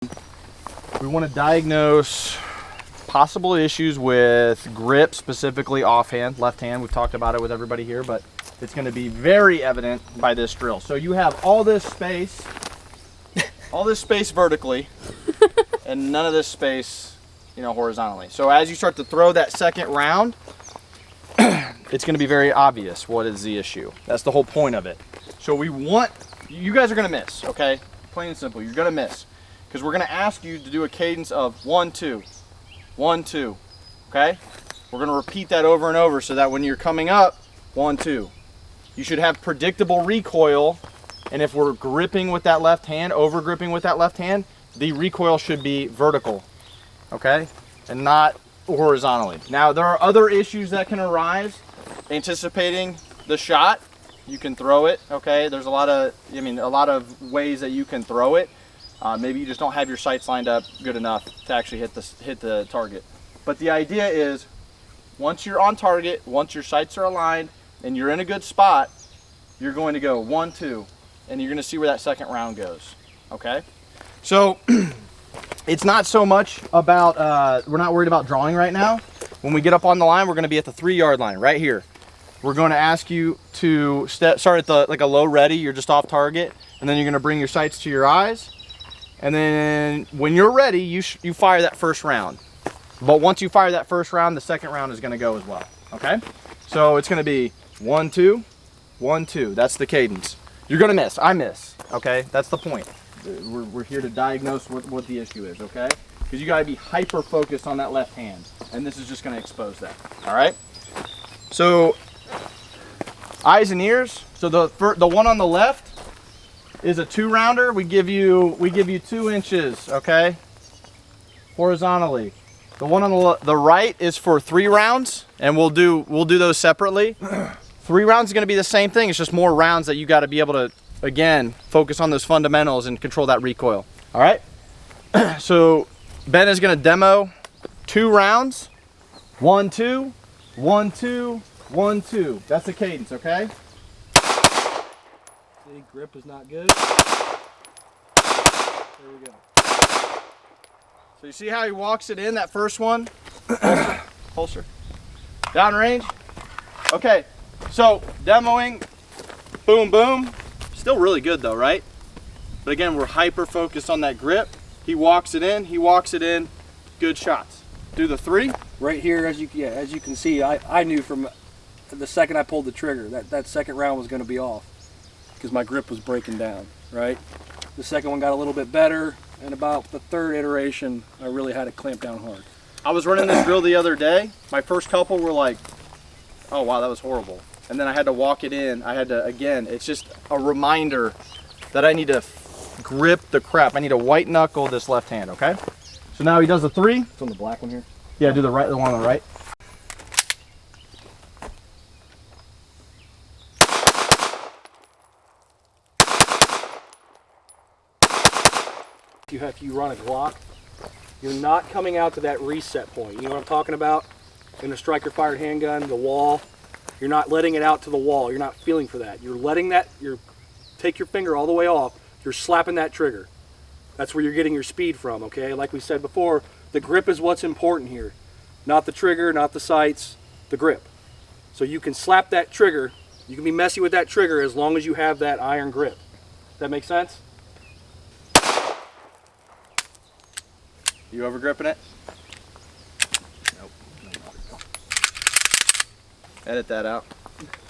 We want to diagnose possible issues with grip, specifically offhand, left hand. We've talked about it with everybody here, but it's going to be very evident by this drill. So you have all this space vertically, and none of this space, horizontally. So as you start to throw that second round, it's going to be very obvious what is the issue. That's the whole point of it. So you guys are going to miss, okay? Plain and simple, you're going to miss. Because we're going to ask you to do a cadence of 1, 2, 1, 2, okay? We're going to repeat that over and over so that when you're coming up, 1, 2. You should have predictable recoil, and if we're gripping with that left hand, over gripping with that left hand, the recoil should be vertical, okay? And not horizontally. Now, there are other issues that can arise anticipating the shot. You can throw it, okay? There's a lot of ways that you can throw it. Maybe you just don't have your sights lined up good enough to actually hit the target. But the idea is, once you're on target, once your sights are aligned, and you're in a good spot, you're going to go 1, 2, and you're going to see where that second round goes, okay? So, it's not so much about, we're not worried about drawing right now. When we get up on the line, we're going to be at the 3-yard line, right here. We're going to ask you to start at like a low ready, you're just off target, and then you're going to bring your sights to your eyes. And then when you're ready, you fire that first round. But once you fire that first round, the second round is going to go as well, okay? So it's going to be 1, 2, 1, 2. That's the cadence. You're going to miss. I miss, okay? That's the point. We're here to diagnose what the issue is, okay? Because you got to be hyper focused on that left hand. And this is just going to expose that, all right? So eyes and ears. So the one on the left is a 2-rounder. We give you 2 inches, okay, horizontally. The one on the right is for 3 rounds, and we'll do those separately. 3 rounds is going to be the same thing. It's just more rounds that you got to be able to, again, focus on those fundamentals and control that recoil. All right. So Ben is going to demo 2 rounds. 1, 2, 1, 2, 1, 2. That's the cadence, okay? The grip is not good. There we go. So you see how he walks it in, that first one? Holster. Downrange. Okay, so demoing, boom, boom. Still really good though, right? But again, we're hyper focused on that grip. He walks it in, good shots. Do the 3. Right here, as you can see, I knew from the second I pulled the trigger that second round was going to be off because my grip was breaking down, right? The second one got a little bit better, and about the 3rd iteration, I really had to clamp down hard. I was running this drill the other day. My first couple were like, oh wow, that was horrible. And then I had to walk it in. I had to, again, it's just a reminder that I need to grip the crap. I need to white knuckle this left hand, okay? So now he does the 3. It's on the black one here? Yeah, do the one on the right. If you run a Glock, you're not coming out to that reset point. You know what I'm talking about? In a striker fired handgun, the wall, you're not letting it out to the wall. You're not feeling for that. You're letting that, take your finger all the way off. You're slapping that trigger. That's where you're getting your speed from, okay? Like we said before, the grip is what's important here. Not the trigger, not the sights, the grip. So you can slap that trigger. You can be messy with that trigger as long as you have that iron grip. Does that make sense? You over gripping it? Nope. Edit that out.